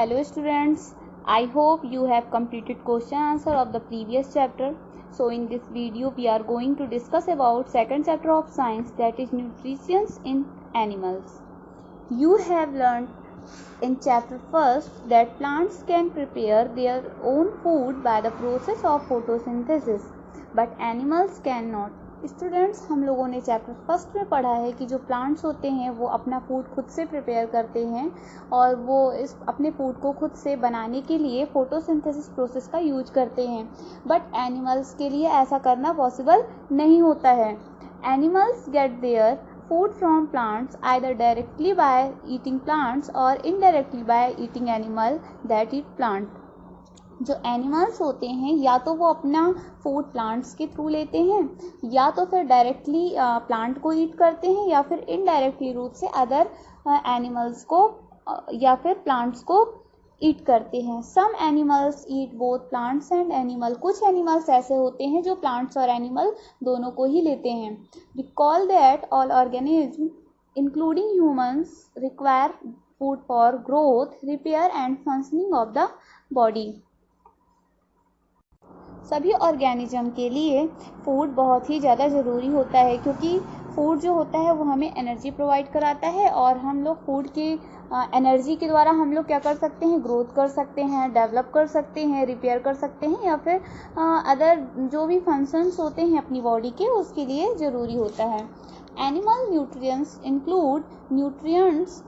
Hello students, I hope you have completed question answer of the previous chapter. So in this video we are going to discuss about second chapter of science, that is nutrition in animals. You have learned in chapter first that plants can prepare their own food by the process of photosynthesis, but animals cannot. Students, हम लोगों ने chapter first में पढ़ा है कि जो plants होते हैं वो अपना फूड खुद से प्रिपेयर करते हैं और वो इस अपने फूड को खुद से बनाने के लिए फोटोसिंथेसिस प्रोसेस का यूज करते हैं, बट एनिमल्स के लिए ऐसा करना पॉसिबल नहीं होता है. Animals get their food from plants either directly by eating plants or indirectly by eating animal that eat plant. जो एनिमल्स होते हैं या तो वो अपना फूड प्लांट्स के थ्रू लेते हैं या तो फिर डायरेक्टली प्लांट को ईट करते हैं या फिर इनडायरेक्टली रूप से अदर एनिमल्स को या फिर प्लांट्स को ईट करते हैं. Some animals eat both plants and animal. कुछ एनिमल्स ऐसे होते हैं जो प्लांट्स और एनिमल दोनों को ही लेते हैं. We call that all organism including humans require food for growth, repair and functioning of the body. सभी ऑर्गेनिज्म के लिए फूड बहुत ही ज़्यादा ज़रूरी होता है, क्योंकि फूड जो होता है वो हमें एनर्जी प्रोवाइड कराता है और हम लोग फूड की एनर्जी के द्वारा हम लोग क्या कर सकते हैं, ग्रोथ कर सकते हैं, डेवलप कर सकते हैं, रिपेयर कर सकते हैं या फिर अदर जो भी फंक्शंस होते हैं अपनी बॉडी के उसके लिए ज़रूरी होता है. Animal nutrients include nutrients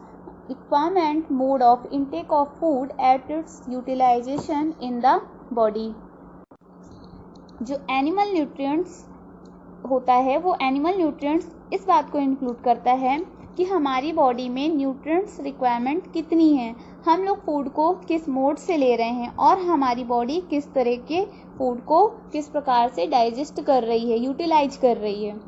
requirement, mode of intake of food at its utilization in the body. जो एनिमल न्यूट्रिएंट्स होता है वो एनिमल न्यूट्रिएंट्स इस बात को इंक्लूड करता है कि हमारी बॉडी में न्यूट्रिएंट्स रिक्वायरमेंट कितनी है, हम लोग फूड को किस मोड से ले रहे हैं और हमारी बॉडी किस तरह के फूड को किस प्रकार से डाइजेस्ट कर रही है, यूटिलाइज कर रही है.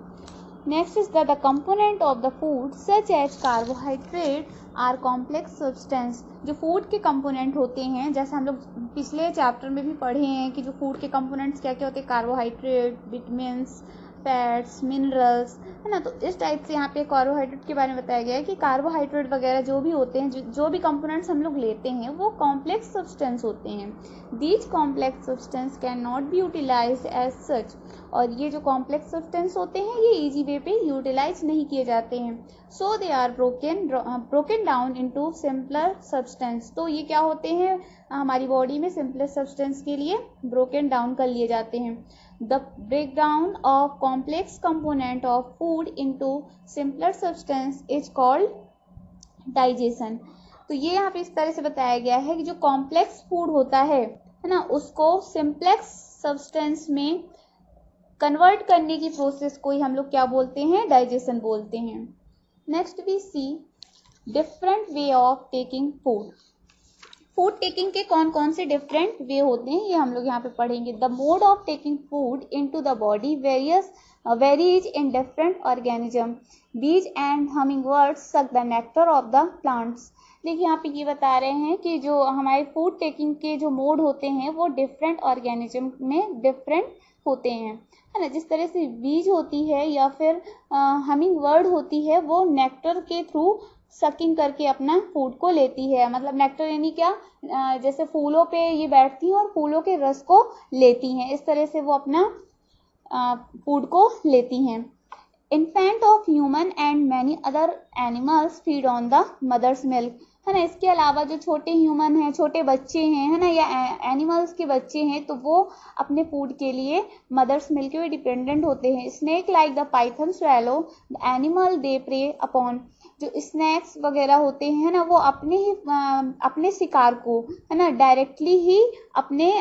Next is the component of the food such as carbohydrate are complex substance. जो फूड के कंपोनेंट होते हैं, जैसे हम लोग पिछले चैप्टर में भी पढ़े हैं कि जो फूड के कंपोनेंट्स क्या क्या होते हैं, कार्बोहाइड्रेट, विटामिन्स, फैट्स, मिनरल्स, है ना. तो इस टाइप से यहाँ पे कार्बोहाइड्रेट के बारे में बताया गया है कि कार्बोहाइड्रेट वगैरह जो भी होते हैं, जो भी कंपोनेंट्स हम लोग लेते हैं वो कॉम्प्लेक्स सब्सटेंस होते हैं. These complex substance can not be utilize as such. और ये जो कॉम्प्लेक्स सब्सटेंस होते हैं ये इजी वे पे यूटिलाइज नहीं किए जाते हैं. So they are broken down into simpler substance. तो ये क्या होते हैं, हमारी बॉडी में सिंपलर सब्सटेंस के लिए ब्रोकन डाउन कर लिए जाते हैं. The breakdown of complex component of food into simpler substance is called digestion. तो ये यहाँ पे इस तरह से बताया गया है कि जो कॉम्प्लेक्स फूड होता है ना, उसको सिंप्लेक्स सब्सटेंस में कन्वर्ट करने की प्रोसेस को ही हम लोग क्या बोलते हैं, डाइजेशन बोलते हैं. Next we see different way of taking food. Food taking के कौन कौन से डिफरेंट वे होते हैं ये हम लोग यहाँ पे पढ़ेंगे. The mode of taking food into the body varies in different organism. बीज and humming birds suck the nectar of the plants. देखिए यहाँ पे ये बता रहे हैं कि जो हमारे फूड टेकिंग के जो मोड होते हैं वो डिफरेंट ऑर्गेनिज्म में डिफरेंट होते हैं, है ना. जिस तरह से बीज होती है या फिर हमिंग बर्ड होती है वो नेक्टर के थ्रू सकिंग करके अपना फूड को लेती है. मतलब नेक्टर यानी क्या, जैसे फूलों पे ये बैठती हैं और फूलों के रस को लेती हैं, इस तरह से वो अपना फूड को लेती हैं. Infant of human and many other animals feed on the mother's milk, है ना. इसके अलावा जो छोटे ह्यूमन हैं, छोटे बच्चे हैं, है ना, या एनिमल्स के बच्चे हैं, तो वो अपने फूड के लिए मदर्स मिल्क पे डिपेंडेंट होते हैं. Snake like the python swallow the animal they prey upon. जो स्नैक्स वगैरह होते हैं ना, वो अपने शिकार को, है ना, डायरेक्टली ही अपने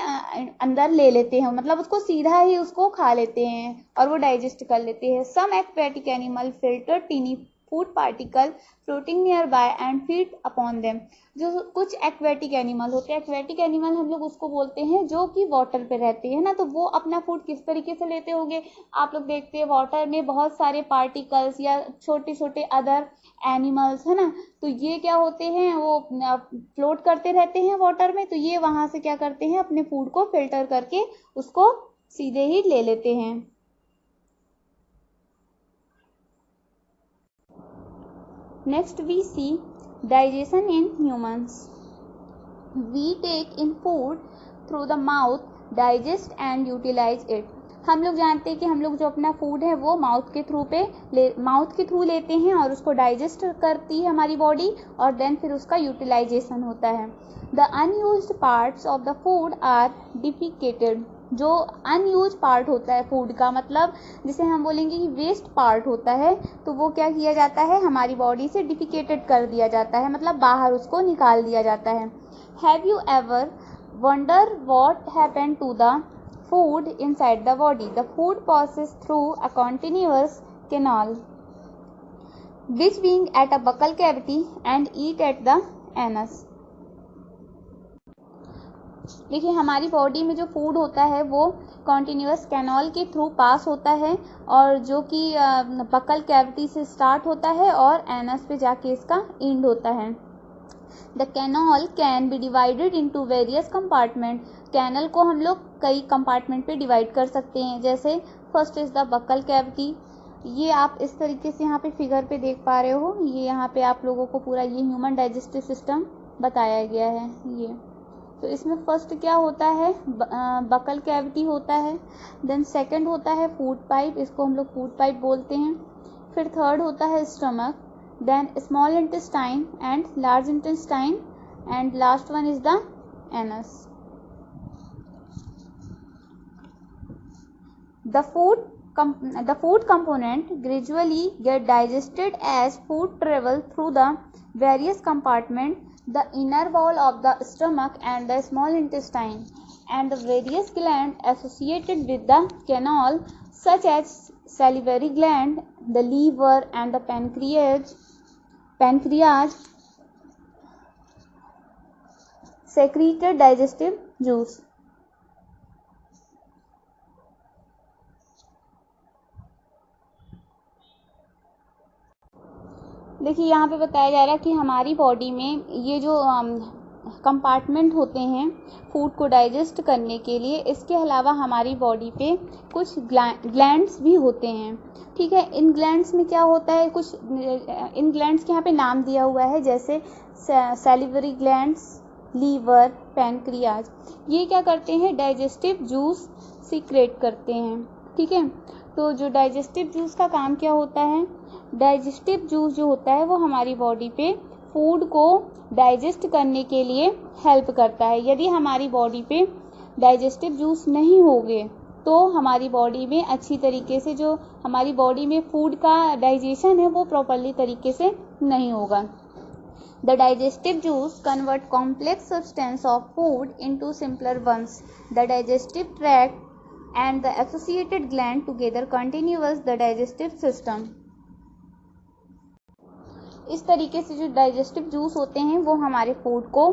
अंदर ले लेते हैं, मतलब उसको सीधा ही उसको खा लेते हैं और वो डाइजेस्ट कर लेते हैं. Some aquatic animal filter tiny food particle floating near by and feed upon them. जो कुछ एक्वेटिक एनिमल होते हैं, एक्वेटिक एनिमल हम लोग उसको बोलते हैं जो कि वाटर पे रहते हैं ना, तो वो अपना फूड किस तरीके से लेते होंगे, आप लोग देखते हैं वाटर में बहुत सारे पार्टिकल्स या छोटे छोटे अदर एनिमल्स, है ना, तो ये क्या होते हैं, वो फ्लोट करते रहते हैं वाटर में, तो ये वहां से क्या करते हैं, अपने फूड को फिल्टर करके उसको सीधे ही ले लेते हैं. Next we see digestion in humans. We take in food through the mouth, digest and utilize it. हम लोग जानते हैं कि हम लोग जो अपना फूड है वो माउथ के थ्रू लेते हैं और उसको डाइजेस्ट करती है हमारी बॉडी, और देन फिर उसका यूटिलाइजेशन होता है। The unused parts of the food are defecated. जो अनयूज पार्ट होता है फूड का, मतलब जिसे हम बोलेंगे कि वेस्ट पार्ट होता है, तो वो क्या किया जाता है, हमारी बॉडी से डिफिकेटेड कर दिया जाता है, मतलब बाहर उसको निकाल दिया जाता है। Have you ever wonder what happened to the food inside the body? The food passes through a continuous canal which being at a buccal cavity and eat at the anus। देखिए हमारी बॉडी में जो food होता है वो continuous canal के through pass होता है, और जो कि बकल कैविटी से स्टार्ट होता है और एनस पे जाके इसका एंड होता है। The canal can be divided into various compartment. Canal को हम लोग कई कंपार्टमेंट पे डिवाइड कर सकते हैं, जैसे first is the buccal cavity. ये आप इस तरीके से यहाँ पे फिगर पे देख पा रहे हो, ये यहाँ पे आप लोगों को पूरा ये ह्यूमन डाइजेस्टिव सिस्टम बताया गया है। ये तो इसमें फर्स्ट क्या होता है, बकल कैविटी होता है, देन सेकंड होता है फूड पाइप, इसको हम लोग फूड पाइप बोलते हैं। फिर थर्ड होता है stomach, then small intestine and large intestine, and last one is the anus. The food component gradually get digested as food travel through the various compartment, the inner wall of the stomach and the small intestine, and the various gland associated with the canal such as salivary gland, the liver and the pancreas secreted digestive juice। देखिए यहाँ पे बताया जा रहा है कि हमारी body में ये जो कंपार्टमेंट होते हैं फूड को डाइजेस्ट करने के लिए, इसके अलावा हमारी बॉडी पे कुछ ग्लैंड्स भी होते हैं। ठीक है, इन ग्लैंड्स में क्या होता है, कुछ इन ग्लैंड्स के यहाँ पे नाम दिया हुआ है, जैसे सैलिवरी ग्लैंड्स, लीवर, पैनक्रियाज। ये क्या करते हैं, डाइजेस्टिव जूस सीक्रेट करते हैं। ठीक है, तो जो डाइजेस्टिव जूस का काम क्या होता है, डाइजेस्टिव जूस जो होता है वो हमारी बॉडी पे फूड को डाइजेस्ट करने के लिए हेल्प करता है। यदि हमारी बॉडी पे डाइजेस्टिव जूस नहीं होंगे तो हमारी बॉडी में अच्छी तरीके से, जो हमारी बॉडी में फूड का डाइजेशन है वो प्रॉपरली तरीके से नहीं होगा। The digestive juice convert complex substance of food into simpler ones. The digestive tract and the associated gland together continuous the digestive system. इस तरीके से जो डाइजेस्टिव जूस होते हैं वो हमारे फूड को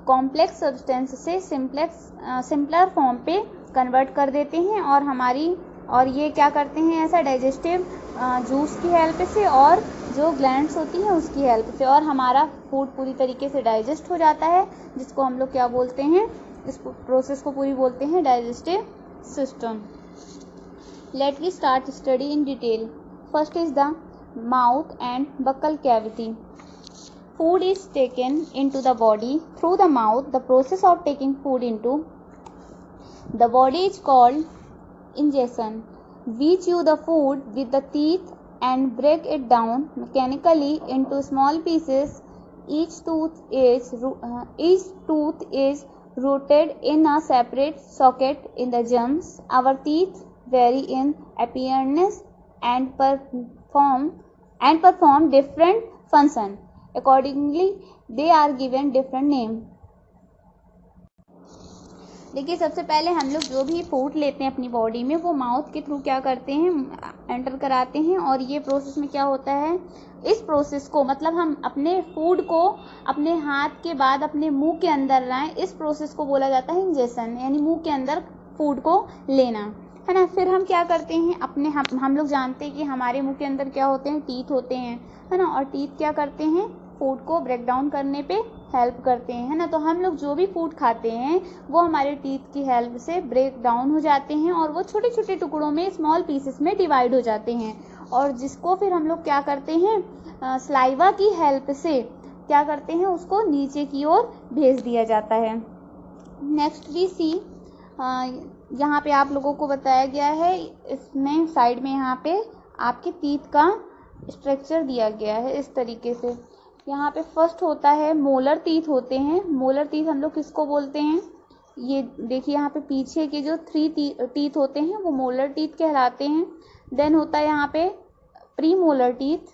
कॉम्प्लेक्स सब्सटेंस से सिंपलर फॉर्म पे कन्वर्ट कर देते हैं, और ये क्या करते हैं, ऐसा डाइजेस्टिव जूस की हेल्प से और जो ग्लैंड्स होती हैं उसकी हेल्प से, और हमारा फूड पूरी तरीके से डाइजेस्ट हो जाता है, जिसको हम लोग क्या बोलते हैं, इस प्रोसेस को पूरी बोलते हैं digestive system. Let we start study in detail. First is the mouth and buccal cavity. Food is taken into the body through the mouth. The process of taking food into the body is called ingestion. We chew the food with the teeth and break it down mechanically into small pieces. Each tooth is rooted in a separate socket in the gums. Our teeth vary in appearance and perform different function. Accordingly, they are given different name. देखिए सबसे पहले हम लोग जो भी food लेते हैं अपनी बॉडी में वो माउथ के थ्रू क्या करते हैं, एंटर कराते हैं, और ये प्रोसेस में क्या होता है, इस प्रोसेस को मतलब हम अपने फूड को अपने हाथ के बाद अपने मुंह के अंदर लाएं, इस प्रोसेस को बोला जाता है इंजेक्शन, यानी मुंह के अंदर फूड को लेना, है ना। फिर हम क्या करते हैं, हम लोग जानते हैं कि हमारे मुंह के अंदर क्या होते हैं, टीथ होते हैं, है ना, और टीथ क्या करते हैं, फूड को ब्रेक डाउन करने पे हेल्प करते हैं, है ना। तो हम लोग जो भी फूड खाते हैं वो हमारे टीथ की हेल्प से ब्रेक डाउन हो जाते हैं और वो छोटे छोटे टुकड़ों में, स्मॉल पीसेस में डिवाइड हो जाते हैं, और जिसको फिर हम लोग क्या करते हैं, सलाइवा की हेल्प से क्या करते हैं, उसको नीचे की ओर भेज दिया जाता है। नेक्स्ट वी सी, यहाँ पे आप लोगों को बताया गया है, इसमें साइड में यहाँ पे आपके टीथ का स्ट्रक्चर दिया गया है इस तरीके से। यहाँ पे फर्स्ट होता है मोलर टीथ होते हैं। मोलर टीथ हम लोग किसको बोलते हैं, ये देखिए यहाँ पे पीछे के जो 3 टीथ होते हैं वो मोलर टीथ कहलाते हैं। देन होता है यहाँ पे प्री मोलर टीथ,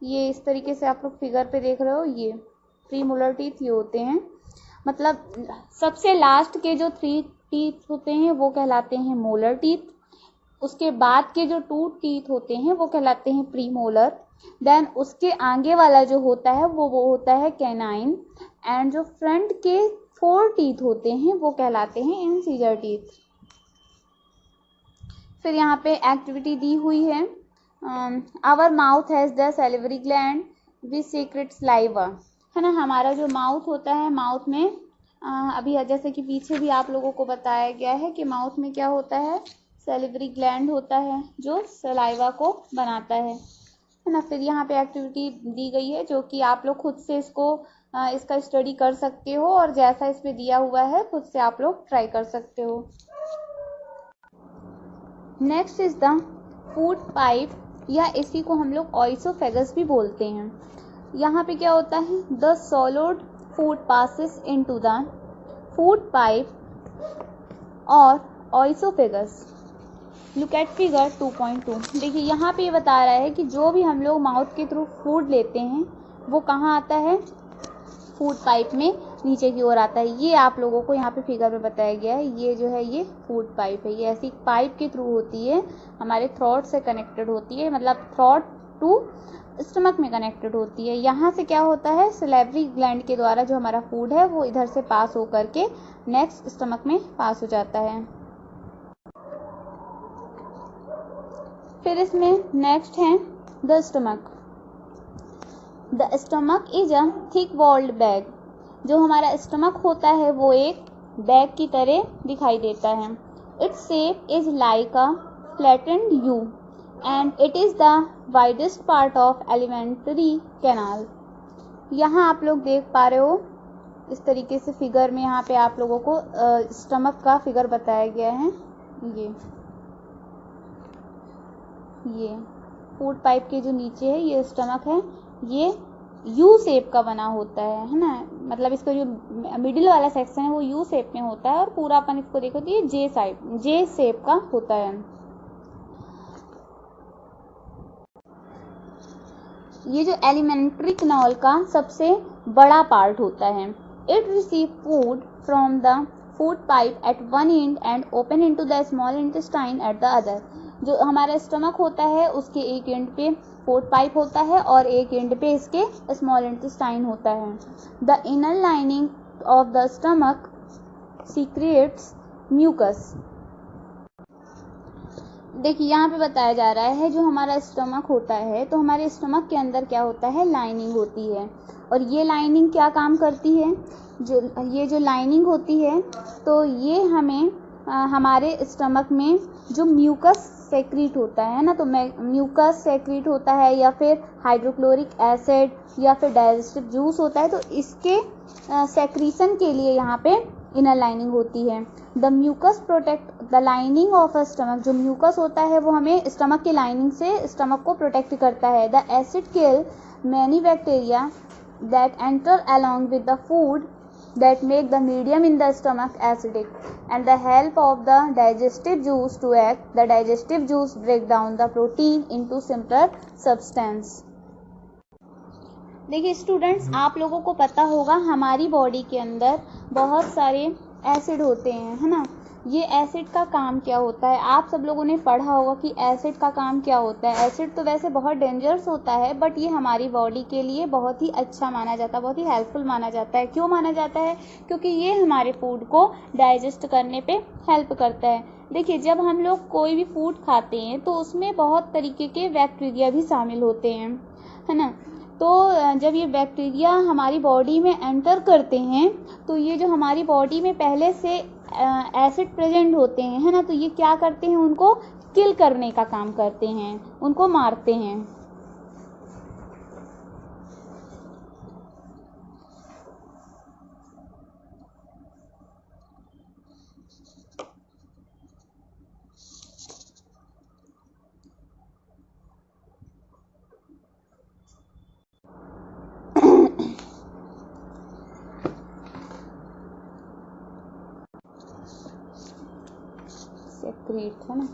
ये इस तरीके से आप लोग फिगर पे देख रहे हो, ये प्री मोलर टीथ ये होते हैं, मतलब सबसे लास्ट के जो 3 टीथ होते हैं वो कहलाते हैं मोलर टीथ। उसके बाद के जो 2 टीथ होते हैं वो कहलाते हैं प्री मोलर। देन उसके आगे वाला जो होता है वो होता है कैनाइन। एंड जो फ्रंट के 4 टीथ होते हैं वो कहलाते हैं इंसीजर टीथ। फिर यहाँ पे एक्टिविटी दी हुई है, our mouth has the salivary gland which secrete saliva, है ना। हमारा जो माउथ होता है, माउथ में अभी जैसे कि पीछे भी आप लोगों को बताया गया है कि माउथ में क्या होता है, सैलिवरी ग्लैंड होता है जो सलाइवा को बनाता है ना। फिर यहाँ पे एक्टिविटी दी गई है जो कि आप लोग खुद से इसका स्टडी कर सकते हो, और जैसा इसमें दिया हुआ है खुद से आप लोग ट्राई कर सकते हो। Next is the food pipe, या इसी को हम लोग ऑइसोफेगस भी बोलते हैं। यहाँ पे क्या होता है, the solid food passes into the food pipe और ऑइसोफेगस। Look at figure 2.2। देखिए यहाँ पे ये बता रहा है कि जो भी हम लोग माउथ के थ्रू फूड लेते हैं वो कहाँ आता है, फूड पाइप में नीचे की ओर आता है। ये आप लोगों को यहाँ पे फिगर में बताया गया है, ये जो है ये फूड पाइप है। ये ऐसी पाइप के थ्रू होती है, हमारे थ्रोट से कनेक्टेड होती है, मतलब थ्रोट टू स्टमक में कनेक्टेड होती है। यहाँ से क्या होता है, सैलिवरी ग्लैंड के द्वारा जो हमारा फूड है वो इधर से पास होकर के नेक्स्ट स्टमक में पास हो जाता है। फिर इसमें नेक्स्ट है the stomach. The stomach is a thick walled bag. जो हमारा स्टमक होता है वो एक बैग की तरह दिखाई देता है। Its shape is like a flattened you and it is the widest part of alimentary canal. यहाँ आप लोग देख पा रहे हो इस तरीके से फिगर में, यहाँ पे आप लोगों को स्टमक का फिगर बताया गया है। ये फूड पाइप के जो नीचे है ये स्टमक है, ये यू शेप का बना होता है ना। मतलब इसका जो मिडिल वाला सेक्शन है वो यू शेप में होता है, और पूरा अपन इसको देखो तो ये जे शेप का होता है। ये जो एलिमेंट्री कैनाल का सबसे बड़ा पार्ट होता है। It receive food from the food pipe at one end and open into the small intestine at the other. जो हमारा स्टमक होता है उसके एक एंड पे फूड पाइप होता है और एक एंड पे इसके स्मॉल इंटेस्टाइन होता है। The inner lining of the stomach secretes mucus. देखिए यहाँ पे बताया जा रहा है जो हमारा स्टमक होता है, तो हमारे स्टमक के अंदर क्या होता है, लाइनिंग होती है। और ये लाइनिंग क्या काम करती है, जो लाइनिंग होती है तो ये हमें हमारे स्टमक में जो म्यूकस सेक्रीट होता है ना, तो म्यूकस सेक्रीट होता है, या फिर हाइड्रोक्लोरिक एसिड, या फिर डाइजेस्टिव जूस होता है, तो इसके सेक्रीशन के लिए यहाँ पे इनर लाइनिंग होती है। The mucus protect the lining of a stomach. जो म्यूकस होता है वो हमें स्टमक की लाइनिंग से स्टमक को प्रोटेक्ट करता है। The acid kill many bacteria that enter along with the food that make the medium in the stomach acidic, and the help of the digestive juice to act, the digestive juice break down the protein into simpler substance। देखिए students, आप लोगों को पता होगा हमारी body के अंदर बहुत सारे एसिड होते हैं, है ना। ये एसिड का काम क्या होता है, आप सब लोगों ने पढ़ा होगा कि एसिड का काम क्या होता है। एसिड तो वैसे बहुत डेंजरस होता है, बट ये हमारी बॉडी के लिए बहुत ही अच्छा माना जाता है, बहुत ही हेल्पफुल माना जाता है। क्यों माना जाता है, क्योंकि ये हमारे फूड को डाइजेस्ट करने पे हेल्प करता है। देखिए जब हम लोग कोई भी फूड खाते हैं तो उसमें बहुत तरीके के बैक्टीरिया भी शामिल होते हैं, है ना। तो जब ये बैक्टीरिया हमारी बॉडी में एंटर करते हैं तो ये जो हमारी बॉडी में पहले से एसिड प्रेजेंट होते हैं, है ना, तो ये क्या करते हैं, उनको किल करने का काम करते हैं, उनको मारते हैं। ग्रेट है ना।